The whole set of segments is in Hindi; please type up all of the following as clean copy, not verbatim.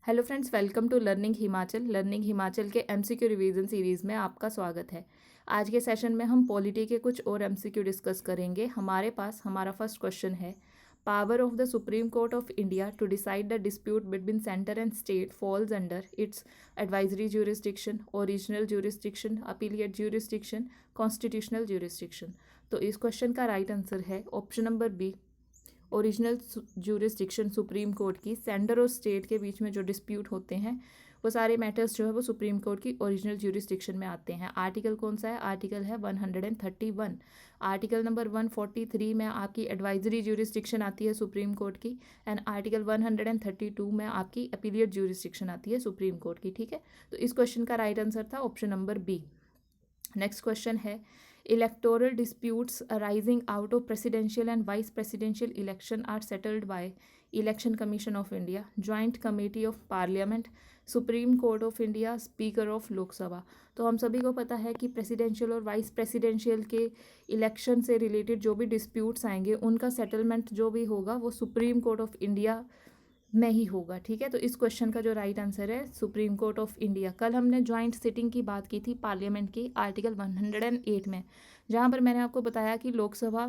Hello friends, welcome to learning Himachal के एमसीक्यू रिवीजन सीरीज़ में आपका स्वागत है। आज के सेशन में हम पॉलिटी के कुछ और एमसीक्यू डिस्कस करेंगे। हमारे पास हमारा फर्स्ट क्वेश्चन है, power of the supreme court of India to decide the dispute between centre and state falls under its advisory jurisdiction, original jurisdiction, appellate jurisdiction, constitutional jurisdiction. तो इस क्वेश्चन का राइट आंसर है option number B, original jurisdiction supreme court की। सेंटर और स्टेट के बीच में जो डिस्प्यूट होते हैं वो सारे मैटर्स जो है वो सुप्रीम कोर्ट की ओरिजिनल ज्यूरिसडिक्शन में आते हैं। आर्टिकल कौन सा है? आर्टिकल है 131। आर्टिकल नंबर 143 में आपकी एडवाइजरी ज्यूरिसडिक्शन आती है सुप्रीम कोर्ट की, एंड आर्टिकल 132 में आपकी अपीलिएट ज्यूरिसडिक्शन आती है सुप्रीम कोर्ट की। ठीक है, तो इस क्वेश्चन का राइट आंसर था option number B. Next question है, electoral disputes arising out of presidential and vice presidential election are settled by election commission of india, joint committee of parliament, supreme court of india, speaker of lok sabha। तो हम सभी को पता है कि प्रेसिडेंशियल और वाइस प्रेसिडेंशियल के इलेक्शन से रिलेटेड जो भी डिस्प्यूट्स आएंगे उनका सेटलमेंट जो भी होगा वो सुप्रीम कोर्ट ऑफ इंडिया में ही होगा। ठीक है, तो इस क्वेश्चन का जो राइट आंसर है सुप्रीम कोर्ट ऑफ इंडिया। कल हमने ज्वाइंट सिटिंग की बात की थी पार्लियामेंट की आर्टिकल 108 में, जहाँ पर मैंने आपको बताया कि लोकसभा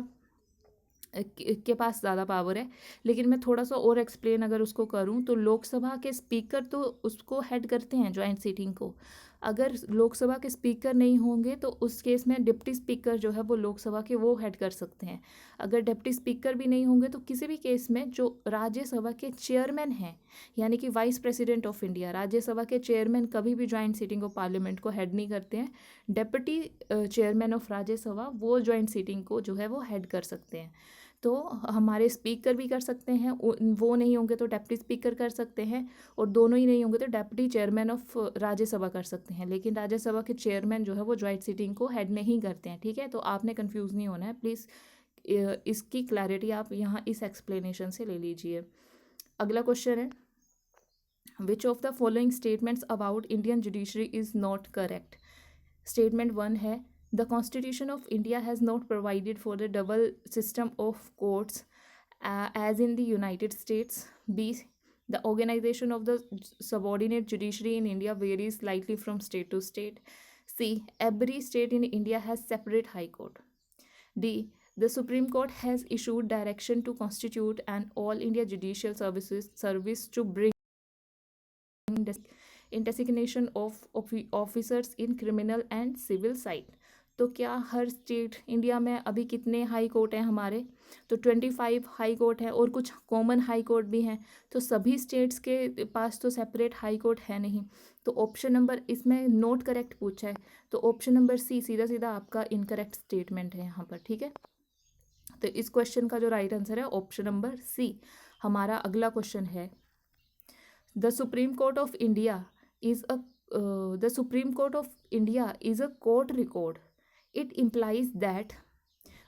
के पास ज़्यादा पावर है। लेकिन मैं थोड़ा सा और एक्सप्लेन अगर उसको करूँ तो लोकसभा के स्पीकर तो उसको हेड करते हैं ज्वाइंट सीटिंग को। अगर लोकसभा के स्पीकर नहीं होंगे तो उस केस में डिप्टी स्पीकर जो है वो लोकसभा के वो हेड कर सकते हैं। अगर डिप्टी स्पीकर भी नहीं होंगे तो किसी भी केस में जो राज्यसभा के चेयरमैन हैं, यानी कि vice president of India, Rajya Sabha के चेयरमैन कभी भी ज्वाइंट सीटिंग ऑफ पार्लियामेंट को हेड नहीं करते हैं। डिप्टी चेयरमैन ऑफ राज्यसभा वो ज्वाइंट सीटिंग को जो है वो हेड कर सकते हैं। तो हमारे स्पीकर भी कर सकते हैं, वो नहीं होंगे तो डेप्टी स्पीकर कर सकते हैं, और दोनों ही नहीं होंगे तो डेप्टी चेयरमैन ऑफ राज्यसभा कर सकते हैं। लेकिन राज्यसभा के चेयरमैन जो है वो ज्वाइंट सीटिंग को हेड नहीं करते हैं। ठीक है, तो आपने कंफ्यूज नहीं होना है प्लीज़, इसकी क्लैरिटी आप यहाँ इस एक्सप्लेनेशन से ले लीजिए। अगला क्वेश्चन है, which of the following statements about Indian judiciary is not correct. Statement 1 है, the Constitution of India has not provided for the double system of courts as in the United States. B, the organization of the subordinate judiciary in India varies slightly from state to state. C, every state in India has separate high court. D, the Supreme Court has issued direction to constitute an all India judicial service to bring in designation of officers in criminal and civil side। तो क्या हर स्टेट इंडिया में अभी कितने हाई कोर्ट हैं हमारे? तो 25 हाई कोर्ट हैं और कुछ कॉमन हाई कोर्ट भी हैं। तो सभी स्टेट्स के पास तो सेपरेट हाई कोर्ट है नहीं। तो ऑप्शन नंबर, इसमें नोट करेक्ट पूछा है, तो ऑप्शन नंबर सी सीधा सीधा आपका इनकरेक्ट स्टेटमेंट है यहाँ पर। ठीक है, तो इस क्वेश्चन का जो राइट आंसर है ऑप्शन नंबर सी। हमारा अगला क्वेश्चन है, the supreme court of India is a the Supreme Court of India is a court record. It implies that,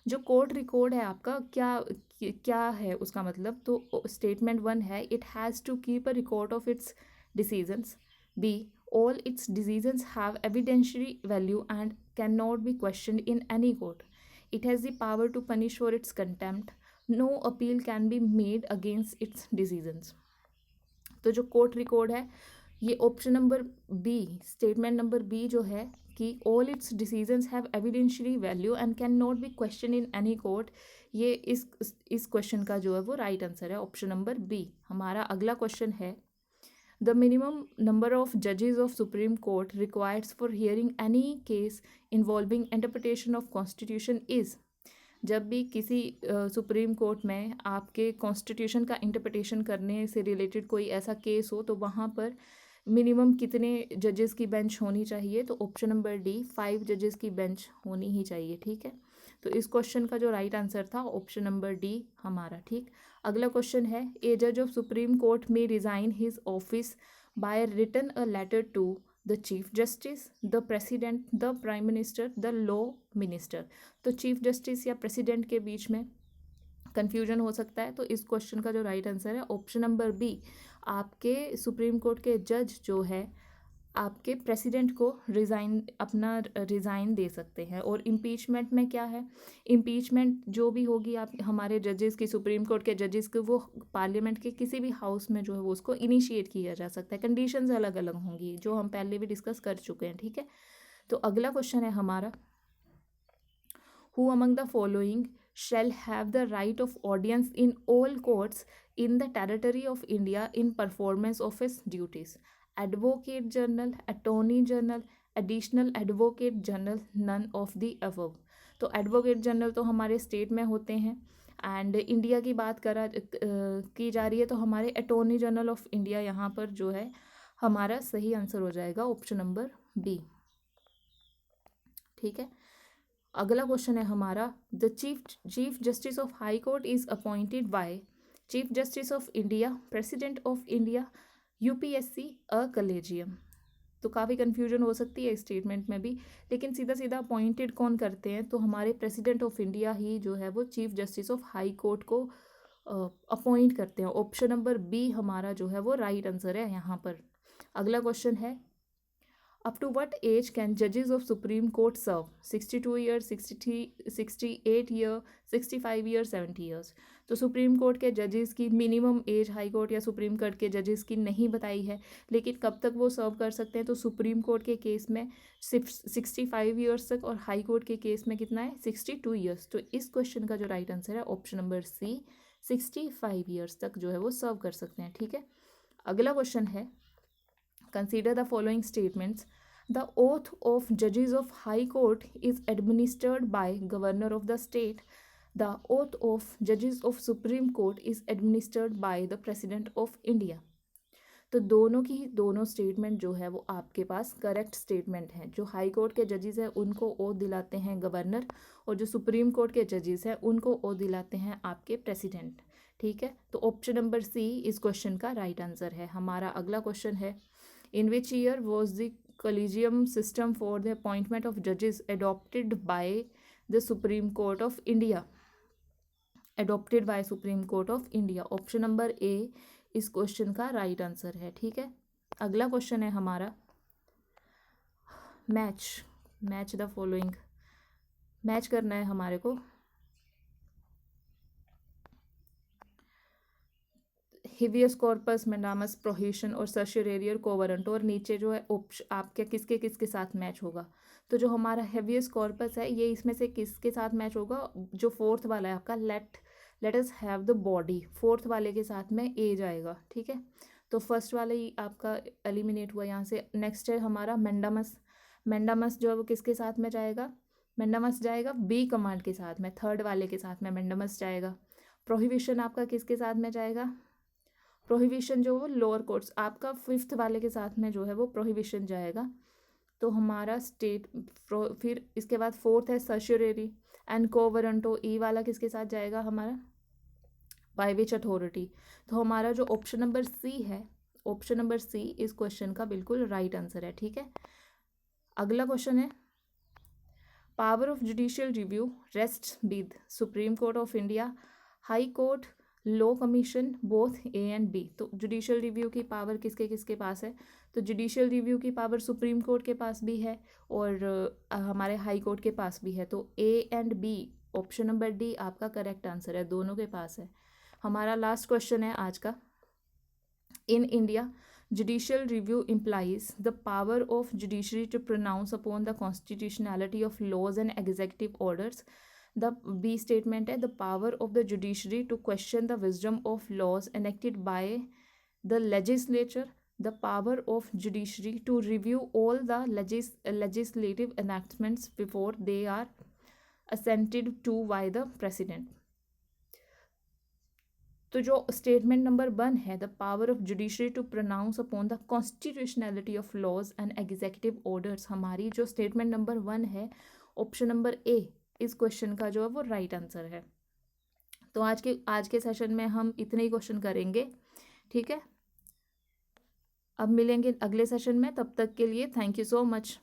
जो कोर्ट रिकॉर्ड है आपका क्या है उसका मतलब? तो स्टेटमेंट 1 है, it has to keep a record of its decisions. B, all its decisions have evidentiary value and can not be questioned in any court. It has the power to punish for its contempt. No appeal can be made against its decisions. तो जो कोर्ट रिकॉर्ड है ये option number B, statement number B जो है कि all its decisions have evidentiary value and can not B question in any court, ये इस क्वेश्चन का जो है वो राइट आंसर है ऑप्शन नंबर बी। हमारा अगला क्वेश्चन है, द मिनिमम नंबर ऑफ जजेस of supreme Court requireds for hearing any case involving interpretation of constitution is. जब भी किसी सुप्रीम कोर्ट में आपके कॉन्स्टिट्यूशन का इंटरप्रिटेशन करने से रिलेटेड कोई ऐसा केस हो तो वहाँ पर मिनिमम कितने जजेस की बेंच होनी चाहिए? तो ऑप्शन नंबर डी, 5 जजेस की बेंच होनी ही चाहिए। ठीक है, तो इस क्वेश्चन का जो राइट आंसर था ऑप्शन नंबर डी हमारा। ठीक, अगला क्वेश्चन है, ए जज ऑफ सुप्रीम कोर्ट में resign his office by written a letter to the chief justice, the president, the prime minister, the law minister. तो चीफ जस्टिस या प्रेसिडेंट के बीच में कन्फ्यूजन हो सकता है, तो इस क्वेश्चन का जो राइट आंसर है ऑप्शन नंबर बी, आपके सुप्रीम कोर्ट के जज जो है आपके प्रेसिडेंट को रिज़ाइन दे सकते हैं। और इम्पीचमेंट में क्या है, इम्पीचमेंट जो भी होगी आप हमारे जजेस की, सुप्रीम कोर्ट के जजेस की, वो पार्लियामेंट के किसी भी हाउस में जो है वो उसको इनिशिएट किया जा सकता है। कंडीशंस अलग अलग होंगी जो हम पहले भी डिस्कस कर चुके हैं, ठीक है। तो अगला क्वेश्चन है हमारा, who among the following shall have the right of audience in all courts in the territory of India in performance of his duties? Advocate General, Attorney General, Additional Advocate General, none of the above. तो एडवोकेट जनरल तो हमारे स्टेट में होते हैं, एंड इंडिया की बात की जा रही है तो हमारे अटॉर्नी जनरल ऑफ इंडिया यहाँ पर जो है हमारा सही आंसर हो जाएगा ऑप्शन नंबर बी, ठीक है। अगला क्वेश्चन है हमारा, the chief justice of high court is appointed by chief justice of India, president of India, UPSC, a collegium. तो काफ़ी कन्फ्यूजन हो सकती है इस स्टेटमेंट में भी, लेकिन सीधा सीधा अपॉइंटेड कौन करते हैं, तो हमारे प्रेसिडेंट ऑफ इंडिया ही जो है वो chief justice of high court को अपॉइंट करते हैं। ऑप्शन नंबर बी हमारा जो है वो राइट आंसर है यहाँ पर। अगला क्वेश्चन है, up to what age can judges of Supreme Court serve? 62 years, 68 year, 65 years, 70 years। तो सुप्रीम कोर्ट के जजेस की मिनिमम एज हाई कोर्ट या सुप्रीम कोर्ट के जजेस की नहीं बताई है, लेकिन कब तक वो सर्व कर सकते हैं, तो सुप्रीम कोर्ट के केस में 65 ईयर्स तक, और हाई कोर्ट के केस में कितना है, 62 ईयर्स। तो इस क्वेश्चन का जो राइट आंसर है ऑप्शन नंबर सी, 65 ईयर्स तक जो है वो सर्व कर सकते हैं, ठीक है। अगला क्वेश्चन है, consider the following statements. The oath of judges of high court is administered by governor of the state. The oath of judges of supreme court is administered by the president of India. तो दोनों स्टेटमेंट जो है वो आपके पास करेक्ट स्टेटमेंट है। जो हाई कोर्ट के जजेस हैं उनको ओथ दिलाते हैं गवर्नर, और जो सुप्रीम कोर्ट के जजेस हैं उनको ओथ दिलाते हैं आपके प्रेसिडेंट, ठीक है। तो ऑप्शन नंबर सी इस क्वेश्चन का राइट आंसर है हमारा। अगला क्वेश्चन है, in which year was the collegium system for the appointment of judges adopted by the Supreme Court of India? Adopted by Supreme Court of India, option number A इस क्वेश्चन का राइट आंसर है, ठीक है। अगला क्वेश्चन है हमारा, मैच द फॉलोइंग, मैच करना है हमारे को। हिवियस कॉर्पस, मेंडामस, प्रोहिशन और सर्शियरियर कोवरेंट, और नीचे जो है आपके किसके साथ मैच होगा। तो जो हमारा हेवियस कॉर्पस है ये इसमें से किसके साथ मैच होगा, जो फोर्थ वाला है आपका, let us have the body, fourth वाले के साथ में ए जाएगा, ठीक है। तो फर्स्ट वाला ही आपका एलिमिनेट हुआ यहाँ से। नेक्स्ट है हमारा मेंडामस जो है वो किसके साथ में जाएगा, मेंडामस जाएगा बी कमांड के साथ में, थर्ड वाले के साथ में मेंडामस जाएगा। प्रोहिबिशन आपका किसके साथ में जाएगा, प्रोहिबिशन जो वो लोअर कोर्ट्स आपका फिफ्थ वाले के साथ में जो है वो प्रोहिबिशन जाएगा। तो हमारा फिर इसके बाद फोर्थ है सर्शियरी एंड कोवरेंटो, ई वाला किसके साथ जाएगा हमारा, बाय विच अथॉरिटी। तो हमारा जो ऑप्शन नंबर सी है, ऑप्शन नंबर सी इस क्वेश्चन का बिल्कुल राइट आंसर है, ठीक है। अगला क्वेश्चन है, power of judicial review rest with supreme court of India, high court, law commission, both A and B. तो जुडिशियल रिव्यू की पावर किसके पास है, तो जुडिशियल रिव्यू की पावर सुप्रीम कोर्ट के पास भी है और हमारे हाई कोर्ट के पास भी है। तो A and B, option number D आपका करेक्ट आंसर है, दोनों के पास है। हमारा लास्ट क्वेश्चन है आज का, in India judicial review implies the power of judiciary to pronounce upon the constitutionality of laws and executive orders. The B statement है, the power of the judiciary to question the wisdom of laws enacted by the legislature, the power of judiciary to review all the legislative enactments before they are assented to by the president. तो जो स्टेटमेंट नंबर 1 है, the power of judiciary to pronounce upon the constitutionality of laws and executive orders, हमारी जो स्टेटमेंट नंबर 1 है ऑप्शन नंबर ए इस क्वेश्चन का जो है वो राइट आंसर है। तो आज के सेशन में हम इतने ही क्वेश्चन करेंगे, ठीक है। अब मिलेंगे अगले सेशन में, तब तक के लिए थैंक यू सो मच।